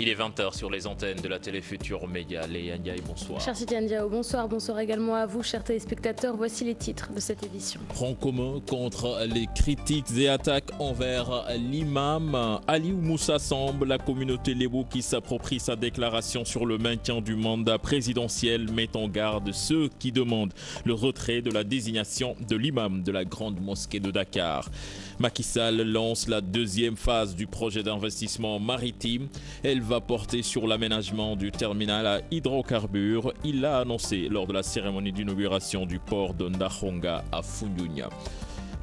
Il est 20h sur les antennes de la télé Futur Média. Léa Ndiaye, bonsoir. Cher Tidiane Diao, bonsoir. Bonsoir également à vous, chers téléspectateurs. Voici les titres de cette édition. Front commun contre les critiques et attaques envers l'imam Aliou Moussa Samb. La communauté Lébou qui s'approprie sa déclaration sur le maintien du mandat présidentiel met en garde ceux qui demandent le retrait de la désignation de l'imam de la grande mosquée de Dakar. Macky Sall lance la deuxième phase du projet d'investissement maritime. Elle va porter sur l'aménagement du terminal à hydrocarbures. Il l'a annoncé lors de la cérémonie d'inauguration du port de Ndahonga à Foundiougne.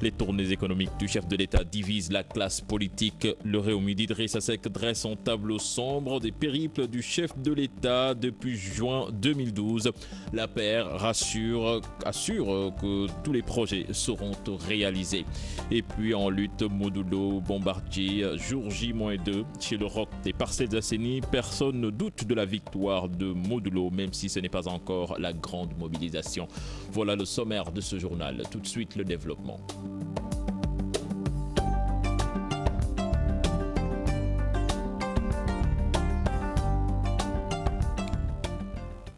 Les tournées économiques du chef de l'État divisent la classe politique. Le Réumi d'Idrissa Seck dresse un tableau sombre des périples du chef de l'État depuis juin 2012. La paire assure que tous les projets seront réalisés. Et puis en lutte, Modulo, Bombardier, jour J-2 chez le Roc des Parcelles Assainies. Personne ne doute de la victoire de Modulo, même si ce n'est pas encore la grande mobilisation. Voilà le sommaire de ce journal. Tout de suite, le développement.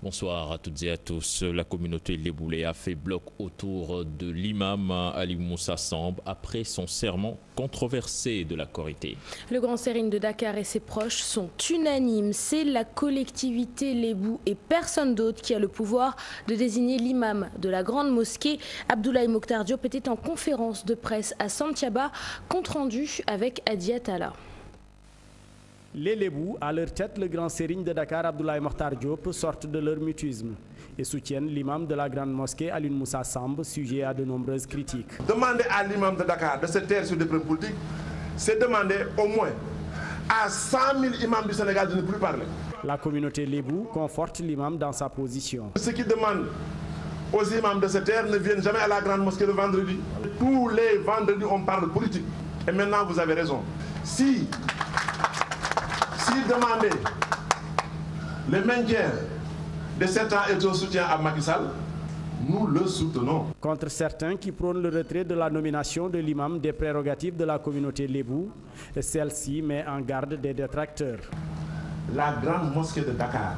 Bonsoir à toutes et à tous. La communauté léboulée a fait bloc autour de l'imam Aliou Moussa Samb après son serment controversé de la Korité. Le grand sérine de Dakar et ses proches sont unanimes. C'est la collectivité lébou et personne d'autre qui a le pouvoir de désigner l'imam de la grande mosquée. Abdoulaye Mokhtar Diop était en conférence de presse à Santhiaba, compte rendu avec Adi Atala. Les Lébous, à leur tête, le grand sérigne de Dakar, Abdoulaye Mokhtar Diop, sortent de leur mutisme et soutiennent l'imam de la grande mosquée, Aliou Moussa Samb, sujet à de nombreuses critiques. Demander à l'imam de Dakar de se taire sur des problèmes politiques, c'est demander au moins à 100 000 imams du Sénégal de ne plus parler. La communauté Lébou conforte l'imam dans sa position. Ceux qui demandent aux imams de se taire ne viennent jamais à la grande mosquée le vendredi. Tous les vendredis, on parle politique. Et maintenant, vous avez raison. Si demander le maintien de 7 ans et au soutien à Macky Sall, nous le soutenons. Contre certains qui prônent le retrait de la nomination de l'imam des prérogatives de la communauté Lébou, celle-ci met en garde des détracteurs. La grande mosquée de Dakar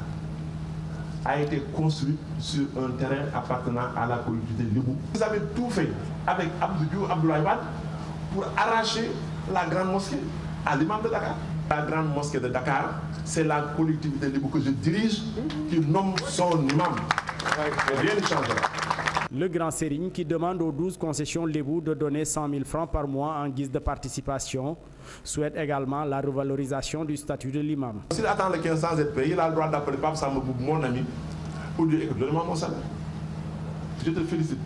a été construite sur un terrain appartenant à la collectivité Lébou. Vous avez tout fait avec Abdoulaye Wade pour arracher la grande mosquée à l'imam de Dakar. La grande mosquée de Dakar, c'est la collectivité Lébou que je dirige qui nomme son imam. Rien ne changera. Le grand sérigne qui demande aux 12 concessions Lébou de donner 100 000 francs par mois en guise de participation souhaite également la revalorisation du statut de l'imam. S'il attend le 15 sans être payé, il a le droit d'appeler Pape Samba Boub, mon ami, pour dire écoute, donne-moi mon salaire. Je te félicite.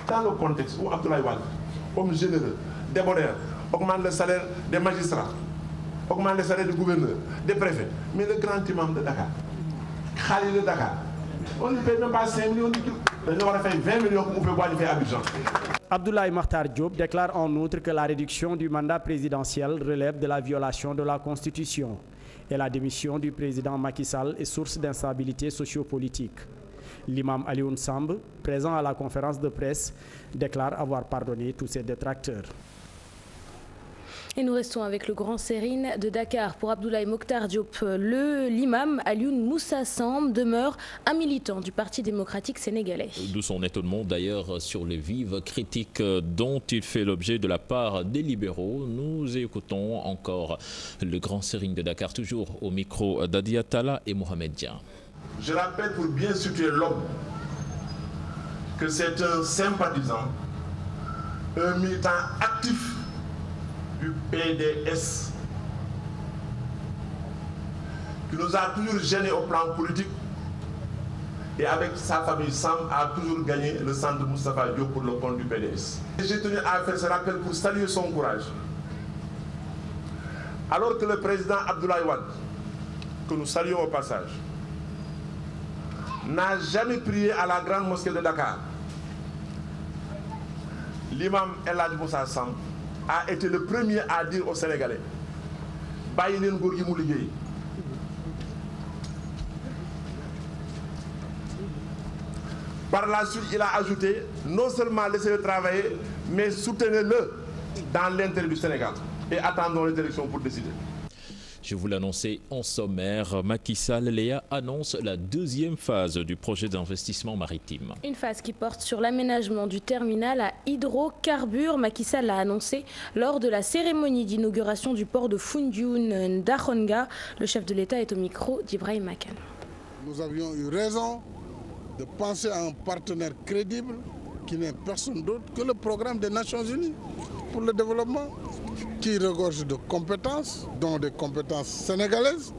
Dans le contexte où Abdoulaye Wade, homme généreux, débordeur, augmente le salaire des magistrats, augmente le salaire du gouverneur, des préfets. Mais le grand imam de Dakar, Khalil de Dakar, on ne paye même pas 5 millions de trucs. On aurait fait 20 millions pour pouvoir faire Abidjan. Abdoulaye Mokhtar Diop déclare en outre que la réduction du mandat présidentiel relève de la violation de la Constitution et la démission du président Macky Sall est source d'instabilité sociopolitique. L'imam Aliou Samb, présent à la conférence de presse, déclare avoir pardonné tous ses détracteurs. Et nous restons avec le grand sérine de Dakar. Pour Abdoulaye Mokhtar Diop, l'imam Aliou Moussa Samb demeure un militant du Parti démocratique sénégalais. D'où son étonnement d'ailleurs sur les vives critiques dont il fait l'objet de la part des libéraux. Nous écoutons encore le grand sérine de Dakar, toujours au micro d'Adi Atala et Mohamed Dian. Je rappelle pour bien situer l'homme que c'est un sympathisant, un militant actif du PDS qui nous a toujours gênés au plan politique et avec sa famille Samb a toujours gagné le centre Moustapha Diop pour le compte du PDS. J'ai tenu à faire ce rappel pour saluer son courage. Alors que le président Abdoulaye Wade, que nous saluons au passage, n'a jamais prié à la grande mosquée de Dakar, l'imam El Hadji Moussa Samb a été le premier à dire aux Sénégalais bàyyi leen góor gi mu liggéey. Par la suite, il a ajouté non seulement laissez-le travailler, mais soutenez-le dans l'intérêt du Sénégal. et attendons les élections pour décider. Je vous l'annonçais en sommaire, Macky Sall, Léa, annonce la deuxième phase du projet d'investissement maritime. Une phase qui porte sur l'aménagement du terminal à hydrocarbures. Macky Sall l'a annoncé lors de la cérémonie d'inauguration du port de Foundiougne Dahonga. Le chef de l'État est au micro d'Ibrahim Makan. Nous avions eu raison de penser à un partenaire crédible qui n'est personne d'autre que le programme des Nations Unies pour le développement, qui regorge de compétences, dont des compétences sénégalaises.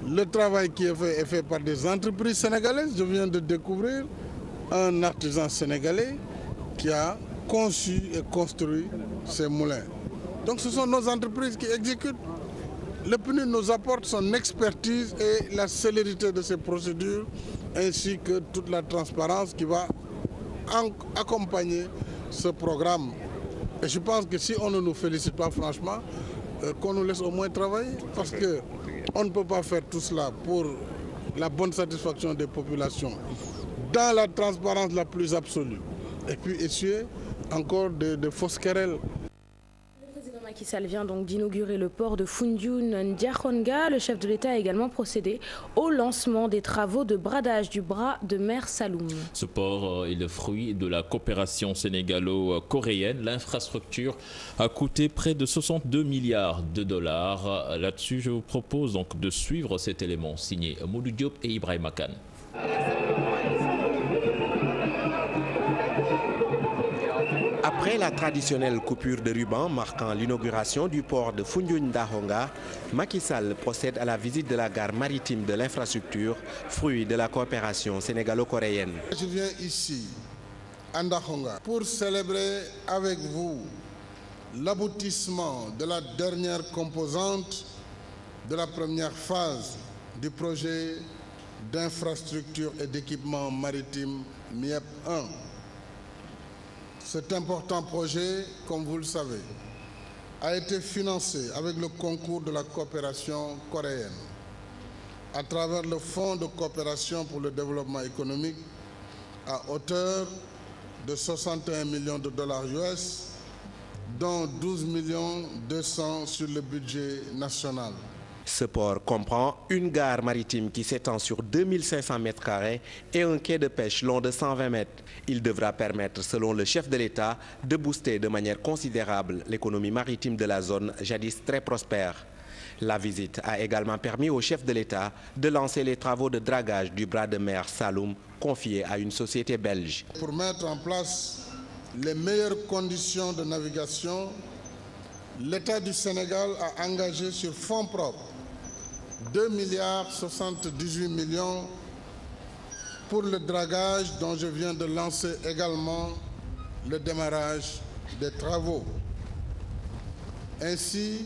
Le travail qui est fait par des entreprises sénégalaises. Je viens de découvrir un artisan sénégalais qui a conçu et construit ces moulins. Donc ce sont nos entreprises qui exécutent. Le PNUD nous apporte son expertise et la célérité de ces procédures, ainsi que toute la transparence qui va accompagner ce programme. Et je pense que si on ne nous félicite pas franchement, qu'on nous laisse au moins travailler, parce qu'on ne peut pas faire tout cela pour la bonne satisfaction des populations, dans la transparence la plus absolue, et puis essuyer encore de fausses querelles. Macky Sall vient donc d'inaugurer le port de Foundiougne Dahonga. Le chef de l'État a également procédé au lancement des travaux de bradage du bras de mer Saloum. Ce port est le fruit de la coopération sénégalo-coréenne. L'infrastructure a coûté près de 62 milliards de dollars. Là-dessus, je vous propose donc de suivre cet élément signé Modou Diop et Ibrahim Makan. Après la traditionnelle coupure de ruban marquant l'inauguration du port de Foundiougne Dahonga, Macky Sall procède à la visite de la gare maritime de l'infrastructure, fruit de la coopération sénégalo-coréenne. Je viens ici, à Dahonga, pour célébrer avec vous l'aboutissement de la dernière composante de la première phase du projet d'infrastructure et d'équipement maritime MIEP 1. Cet important projet, comme vous le savez, a été financé avec le concours de la coopération coréenne à travers le Fonds de coopération pour le développement économique à hauteur de 61 millions de dollars US, dont 12 200 sur le budget national. Ce port comprend une gare maritime qui s'étend sur 2500 mètres carrés et un quai de pêche long de 120 mètres. Il devra permettre, selon le chef de l'État, de booster de manière considérable l'économie maritime de la zone, jadis très prospère. La visite a également permis au chef de l'État de lancer les travaux de dragage du bras de mer Saloum, confié à une société belge. Pour mettre en place les meilleures conditions de navigation, l'État du Sénégal a engagé sur fonds propres 2,78 milliards pour le dragage dont je viens de lancer également le démarrage des travaux. Ainsi,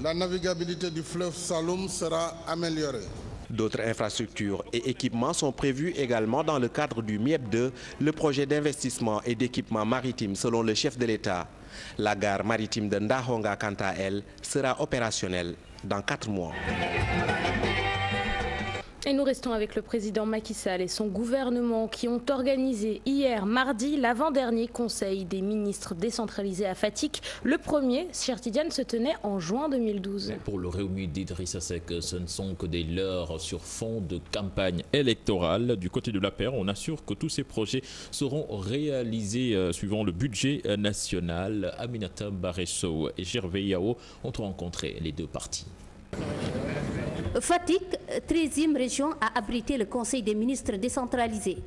la navigabilité du fleuve Saloum sera améliorée. D'autres infrastructures et équipements sont prévus également dans le cadre du MIEP 2, le projet d'investissement et d'équipement maritime selon le chef de l'État. La gare maritime de Dahonga, quant à elle, sera opérationnelle dans 4 mois. Et nous restons avec le président Macky Sall et son gouvernement qui ont organisé hier mardi l'avant-dernier conseil des ministres décentralisés à Fatick. Le premier, Cheikh Tidiane, se tenait en juin 2012. Mais pour le Rewmi d'Idrissa Seck, ce ne sont que des leurres sur fond de campagne électorale. Du côté de l'APR, on assure que tous ces projets seront réalisés suivant le budget national. Aminata Baresso et Gervais Yao ont rencontré les deux partis. Fatick, 13e région, a abrité le Conseil des ministres décentralisés.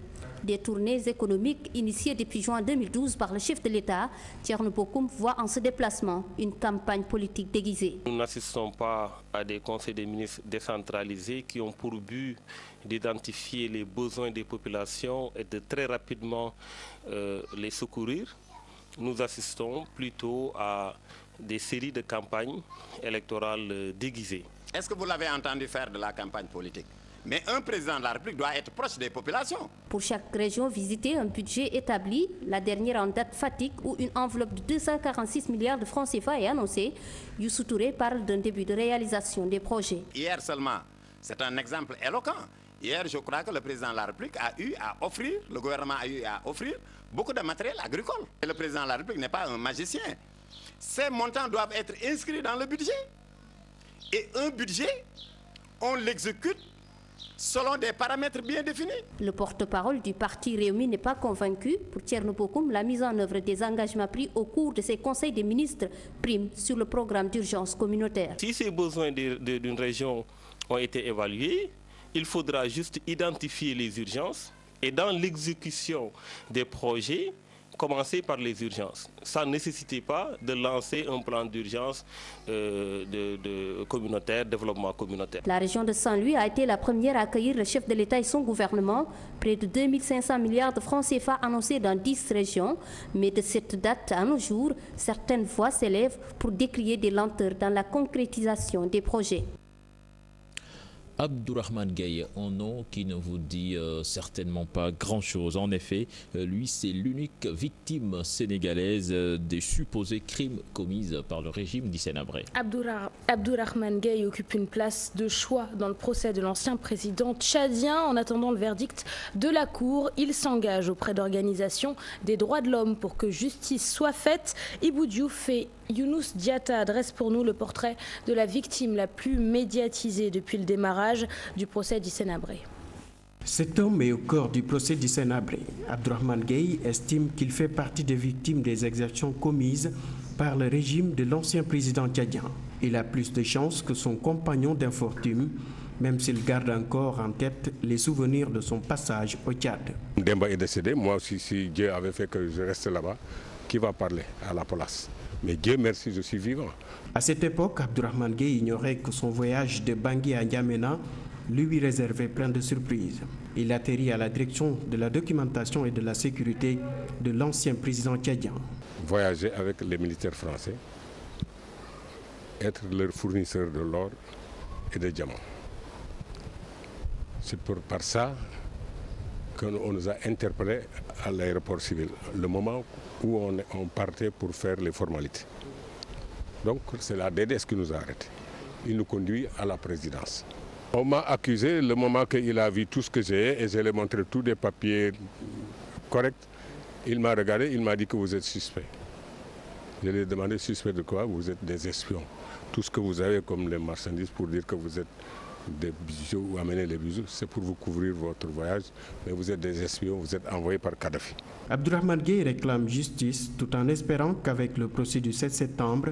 Des tournées économiques initiées depuis juin 2012 par le chef de l'État, Thierno Bocoum, voit en ce déplacement une campagne politique déguisée. Nous n'assistons pas à des conseils des ministres décentralisés qui ont pour but d'identifier les besoins des populations et de très rapidement les secourir. Nous assistons plutôt à des séries de campagnes électorales déguisées. Est-ce que vous l'avez entendu faire de la campagne politique? Mais un président de la République doit être proche des populations. Pour chaque région visitée, un budget établi, la dernière en date Fatick, où une enveloppe de 246 milliards de francs CFA est annoncée. Youssou Touré parle d'un début de réalisation des projets. Hier seulement, c'est un exemple éloquent. Hier, je crois que le président de la République a eu à offrir, le gouvernement a eu à offrir beaucoup de matériel agricole. Et le président de la République n'est pas un magicien. ces montants doivent être inscrits dans le budget. Et un budget, on l'exécute selon des paramètres bien définis. Le porte-parole du parti Rewmi n'est pas convaincu. Pour Thierno Bocoum, la mise en œuvre des engagements pris au cours de ces conseils des ministres prime sur le programme d'urgence communautaire. Si ces besoins d'une région ont été évalués, il faudra juste identifier les urgences et dans l'exécution des projets, commencer par les urgences. Ça ne nécessitait pas de lancer un plan d'urgence de communautaire, développement communautaire. La région de Saint-Louis a été la première à accueillir le chef de l'État et son gouvernement. Près de 2500 milliards de francs CFA annoncés dans 10 régions. Mais de cette date à nos jours, certaines voix s'élèvent pour décrier des lenteurs dans la concrétisation des projets. Abdourahmane Gaye, un nom qui ne vous dit certainement pas grand-chose. En effet, lui, c'est l'unique victime sénégalaise des supposés crimes commis par le régime d'Hissène Habré. Abdourahmane Gaye occupe une place de choix dans le procès de l'ancien président tchadien. En attendant le verdict de la Cour, il s'engage auprès d'organisations des droits de l'homme pour que justice soit faite. Ibou Diouf et Younous Diatta dressent pour nous le portrait de la victime la plus médiatisée depuis le démarrage du procès d'Hissène Habré. Cet homme est au cœur du procès d'Hissène Habré. Abdourahmane Gaye estime qu'il fait partie des victimes des exactions commises par le régime de l'ancien président tchadien. Il a plus de chances que son compagnon d'infortune, même s'il garde encore en tête les souvenirs de son passage au Tchad. Demba est décédé, moi aussi, si Dieu avait fait que je reste là-bas, qui va parler à la place? Mais Dieu merci, je suis vivant. À cette époque, Abdourahmane Gaye ignorait que son voyage de Bangui à N'Djamena lui réservait plein de surprises. Il atterrit à la direction de la documentation et de la sécurité de l'ancien président tchadien. Voyager avec les militaires français, être leur fournisseur de l'or et des diamants. C'est par ça qu'on nous a interpellés à l'aéroport civil, le moment où on partait pour faire les formalités. Donc c'est la DDS qui nous a arrêtés. Il nous conduit à la présidence. On m'a accusé le moment qu'il a vu tout ce que j'ai et je lui ai montré tous des papiers corrects. Il m'a regardé, il m'a dit que vous êtes suspect. Je lui ai demandé suspect de quoi? Vous êtes des espions. Tout ce que vous avez comme les marchandises pour dire que vous êtes des bijoux ou amener les bijoux, c'est pour vous couvrir votre voyage, mais vous êtes des espions, vous êtes envoyés par Kadhafi. Abdourahmane Gaye réclame justice tout en espérant qu'avec le procès du 7 septembre,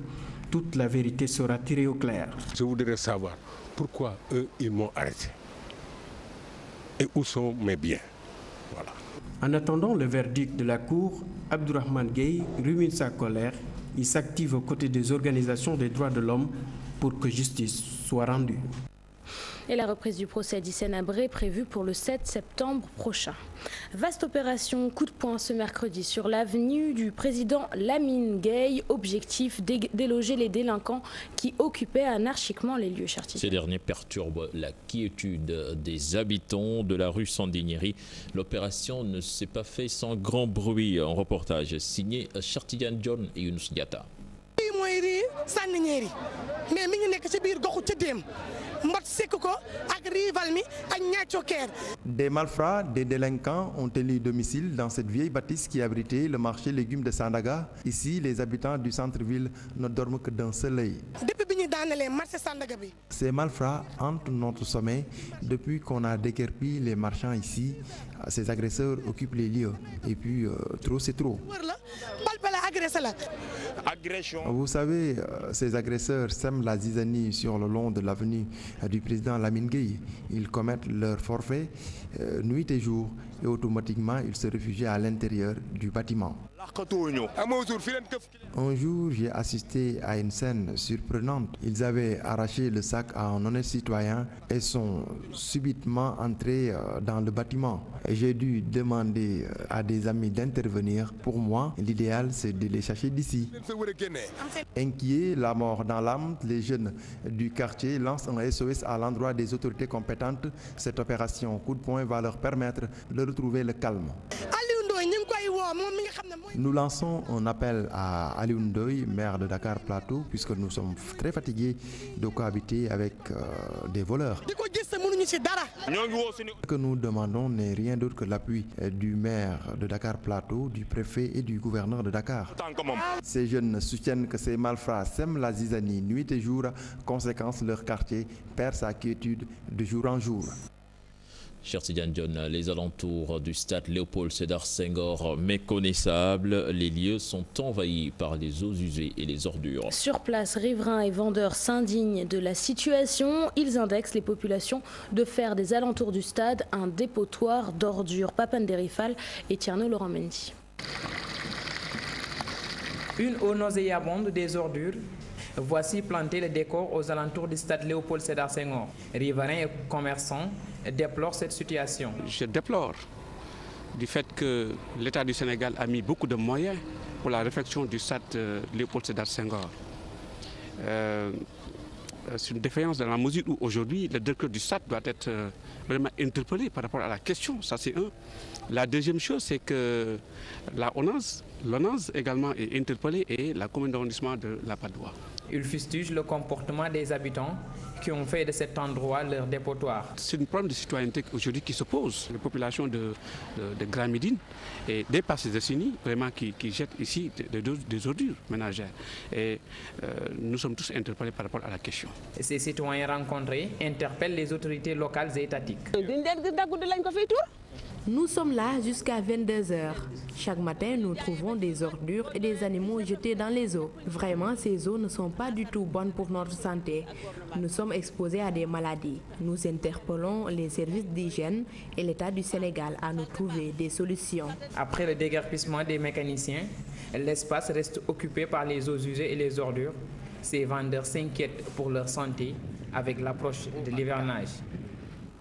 toute la vérité sera tirée au clair. Je voudrais savoir pourquoi eux, ils m'ont arrêté et où sont mes biens. Voilà. En attendant le verdict de la Cour, Abdourahmane Gaye rumine sa colère. Il s'active aux côtés des organisations des droits de l'homme pour que justice soit rendue. Et la reprise du procès d'Hissène Habré prévue pour le 7 septembre prochain. Vaste opération coup de poing ce mercredi sur l'avenue du président Lamine Gueye. Objectif, déloger les délinquants qui occupaient anarchiquement les lieux. Ces derniers perturbent la quiétude des habitants de la rue Sandiniéry. L'opération ne s'est pas faite sans grand bruit. Un reportage signé Chartidiane John et Younous Diatta. Des malfrats, des délinquants ont élu domicile dans cette vieille bâtisse qui abritait le marché légumes de Sandaga. Ici, les habitants du centre-ville ne dorment que d'un seul œil. Ces malfrats hantent notre sommeil depuis qu'on a déguerpi les marchands ici. Ces agresseurs occupent les lieux. Et puis, trop c'est trop. Vous savez, ces agresseurs sèment la zizanie sur le long de l'avenue du président Lamine Gueye. Ils commettent leur forfait nuit et jour et automatiquement ils se réfugient à l'intérieur du bâtiment. Un jour, j'ai assisté à une scène surprenante. Ils avaient arraché le sac à un honnête citoyen et sont subitement entrés dans le bâtiment. J'ai dû demander à des amis d'intervenir. Pour moi, l'idéal, c'est de les chercher d'ici. Inquiets, la mort dans l'âme, les jeunes du quartier lancent un SOS à l'endroit des autorités compétentes. Cette opération coup de poing va leur permettre de retrouver le calme. Nous lançons un appel à Aliou Ndoye, maire de Dakar Plateau, puisque nous sommes très fatigués de cohabiter avec des voleurs. Ce que nous demandons n'est rien d'autre que l'appui du maire de Dakar Plateau, du préfet et du gouverneur de Dakar. Ces jeunes soutiennent que ces malfrats sèment la zizanie nuit et jour. Conséquence, leur quartier perd sa quiétude de jour en jour. Cher Tidiane John, les alentours du stade Léopold Sédar Senghor méconnaissables, les lieux sont envahis par les eaux usées et les ordures. Sur place, riverains et vendeurs s'indignent de la situation. Ils indexent les populations de faire des alentours du stade un dépotoir d'ordures. Papan Derifal et Tierno Laurent Mendy. Une eau nauséabonde des ordures. Voici planter le décor aux alentours du stade Léopold Sédar Senghor. Riverains et commerçants déplorent cette situation. Je déplore du fait que l'État du Sénégal a mis beaucoup de moyens pour la réfection du stade Léopold Sédar Senghor. C'est une défaillance dans la mesure où aujourd'hui le directeur du stade doit être vraiment interpellé par rapport à la question. Ça c'est un. La deuxième chose, c'est que l'ONAS également est interpellée et la commune d'arrondissement de la Padoue. Ils fustigent le comportement des habitants qui ont fait de cet endroit leur dépotoir. C'est un problème de citoyenneté aujourd'hui qui se pose. Les populations de Grand Médine et des Passes Décennies vraiment qui jettent ici des ordures ménagères. Et nous sommes tous interpellés par rapport à la question. Ces citoyens rencontrés interpellent les autorités locales et étatiques. Nous sommes là jusqu'à 22 h. Chaque matin, nous trouvons des ordures et des animaux jetés dans les eaux. Vraiment, ces eaux ne sont pas du tout bonnes pour notre santé. Nous sommes exposés à des maladies. Nous interpellons les services d'hygiène et l'État du Sénégal à nous trouver des solutions. Après le déguerpissement des mécaniciens, l'espace reste occupé par les eaux usées et les ordures. Ces vendeurs s'inquiètent pour leur santé avec l'approche de l'hivernage.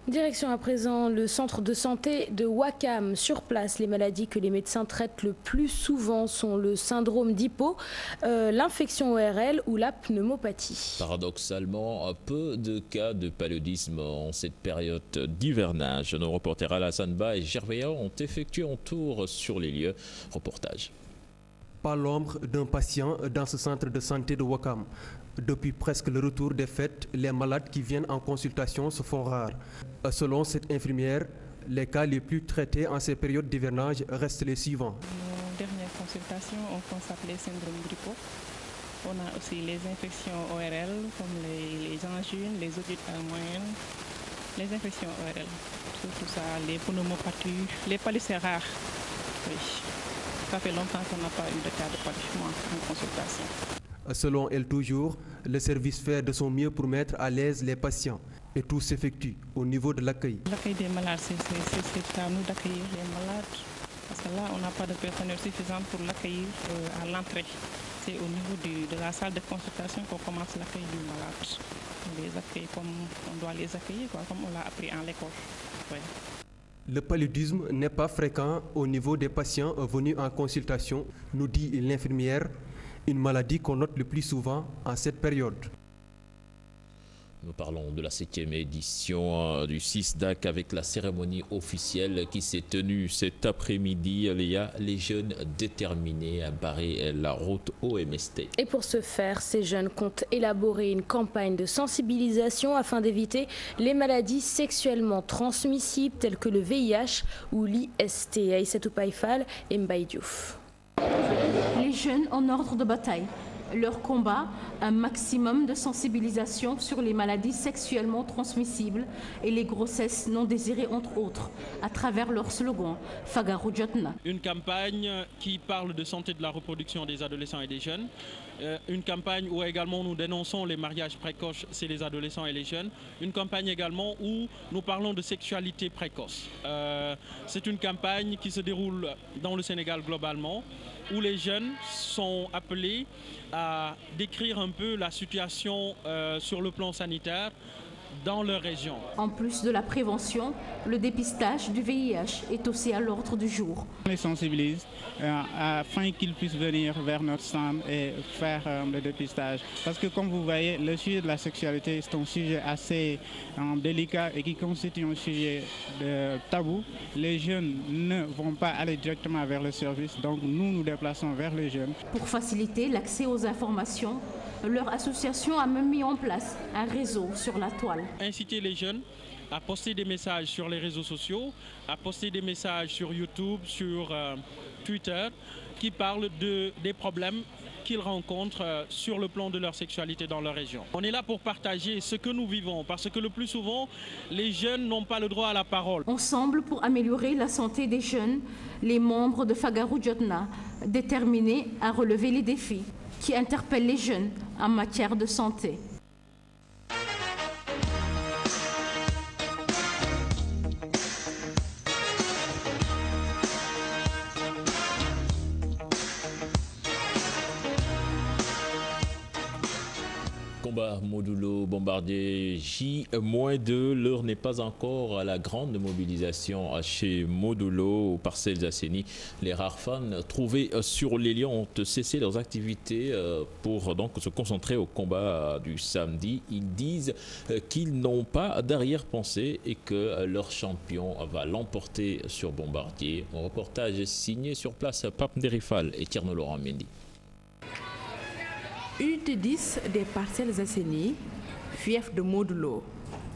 Direction à présent le centre de santé de Ouakam. Sur place, les maladies que les médecins traitent le plus souvent sont le syndrome d'Hippo, l'infection ORL ou la pneumopathie. Paradoxalement, peu de cas de paludisme en cette période d'hivernage. Nos reporters Alassane Ba et Gervais ont effectué un tour sur les lieux. Reportage. Pas l'ombre d'un patient dans ce centre de santé de Ouakam. Depuis presque le retour des fêtes, les malades qui viennent en consultation se font rares. Selon cette infirmière, les cas les plus traités en ces périodes d'hivernage restent les suivants. Nos dernières consultations, on constate les syndromes d'Hippo. On a aussi les infections ORL, comme les angines, les otites moyennes, les infections ORL. Surtout ça, les pneumopathies, les paludismes. Oui. Ça fait longtemps qu'on n'a pas eu de cas de paludisme en consultation. Selon elle toujours, le service fait de son mieux pour mettre à l'aise les patients et tout s'effectue au niveau de l'accueil. L'accueil des malades, c'est à nous d'accueillir les malades parce que là, on n'a pas de personnel suffisant pour l'accueillir à l'entrée. C'est au niveau de la salle de consultation qu'on commence l'accueil du malade. On les accueille comme on doit les accueillir, comme on l'a appris en l'école. Ouais. Le paludisme n'est pas fréquent au niveau des patients venus en consultation, nous dit l'infirmière. Une maladie qu'on note le plus souvent en cette période. Nous parlons de la 7e édition du CISDAC avec la cérémonie officielle qui s'est tenue cet après-midi. Il y a les jeunes déterminés à barrer la route au MST. Et pour ce faire, ces jeunes comptent élaborer une campagne de sensibilisation afin d'éviter les maladies sexuellement transmissibles telles que le VIH ou l'IST. Aïssatou Païfal et Mbaye Diouf. Les jeunes en ordre de bataille. Leur combat, un maximum de sensibilisation sur les maladies sexuellement transmissibles et les grossesses non désirées entre autres, à travers leur slogan Fagaru Jotna. Une campagne qui parle de santé de la reproduction des adolescents et des jeunes. Une campagne où également nous dénonçons les mariages précoces chez les adolescents et les jeunes. Une campagne également où nous parlons de sexualité précoce. C'est une campagne qui se déroule dans le Sénégal globalement, où les jeunes sont appelés à décrire un peu la situation sur le plan sanitaire dans leur région. En plus de la prévention, le dépistage du VIH est aussi à l'ordre du jour. On les sensibilise afin qu'ils puissent venir vers notre stand et faire le dépistage. Parce que comme vous voyez, le sujet de la sexualité est un sujet assez délicat et qui constitue un sujet tabou. Les jeunes ne vont pas aller directement vers le service, donc nous nous déplaçons vers les jeunes. Pour faciliter l'accès aux informations, leur association a même mis en place un réseau sur la toile. Inciter les jeunes à poster des messages sur les réseaux sociaux, à poster des messages sur YouTube, sur Twitter, qui parlent des problèmes qu'ils rencontrent sur le plan de leur sexualité dans leur région. On est là pour partager ce que nous vivons, parce que le plus souvent, les jeunes n'ont pas le droit à la parole. Ensemble, pour améliorer la santé des jeunes, les membres de Fagaru Jotna, déterminés à relever les défis qui interpellent les jeunes en matière de santé. Combat modulo Bombardier J-2, l'heure n'est pas encore à la grande mobilisation chez Modulo, aux Parcelles Assainies. Les rares fans trouvés sur les lieux ont cessé leurs activités pour donc se concentrer au combat du samedi. Ils disent qu'ils n'ont pas d'arrière-pensée et que leur champion va l'emporter sur Bombardier. Un reportage signé sur place Pape Nderifal et Tierno Laurent Mendy. Unité 10 des Parcelles Assainies, fief de Modulo.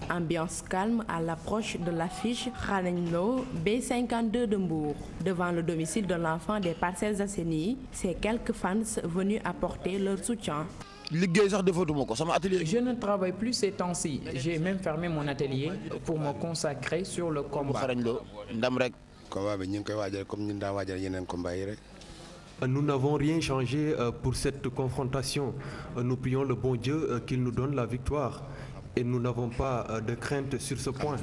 Ambiance calme à l'approche de l'affiche Khanenlo B52 de Mbour. Devant le domicile de l'enfant des Parcelles Assainies, c'est quelques fans venus apporter leur soutien. Je ne travaille plus ces temps-ci. J'ai même fermé mon atelier pour me consacrer sur le combat. Nous n'avons rien changé pour cette confrontation. Nous prions le bon Dieu qu'il nous donne la victoire. Et nous n'avons pas de crainte sur ce point.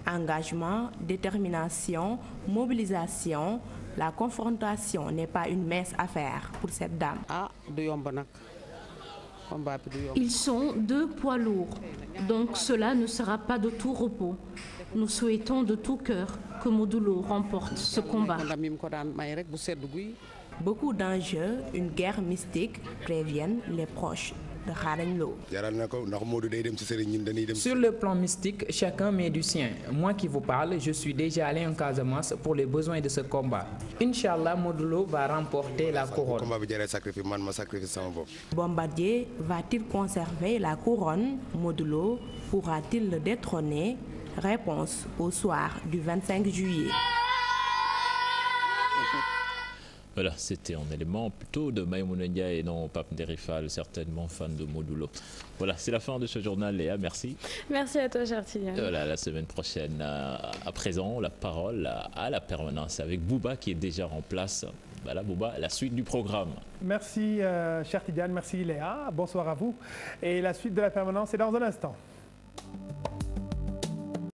Engagement, détermination, mobilisation, la confrontation n'est pas une mince affaire pour cette dame. Ils sont deux poids lourds, donc cela ne sera pas de tout repos. Nous souhaitons de tout cœur que Modulo remporte ce combat. Beaucoup d'enjeux, une guerre mystique, préviennent les proches de Khanenlo. Sur le plan mystique, chacun met du sien. Moi qui vous parle, je suis déjà allé en Casamance pour les besoins de ce combat. Inch'Allah, Modulo va remporter la couronne. Bombardier va-t-il conserver la couronne? Modulo pourra-t-il le détrôner? Réponse au soir du 25 juillet. Voilà, c'était un élément plutôt de Maïmouna Ndiaye et non Pape Nderifal, certainement fan de Modulo. Voilà, c'est la fin de ce journal, Léa, merci. Merci à toi, cher Tidiane. Voilà, la semaine prochaine, à présent, la parole à la permanence avec Bouba qui est déjà en place. Voilà, Bouba, la suite du programme. Merci, cher Tidiane, merci Léa, bonsoir à vous. Et la suite de la permanence, c'est dans un instant.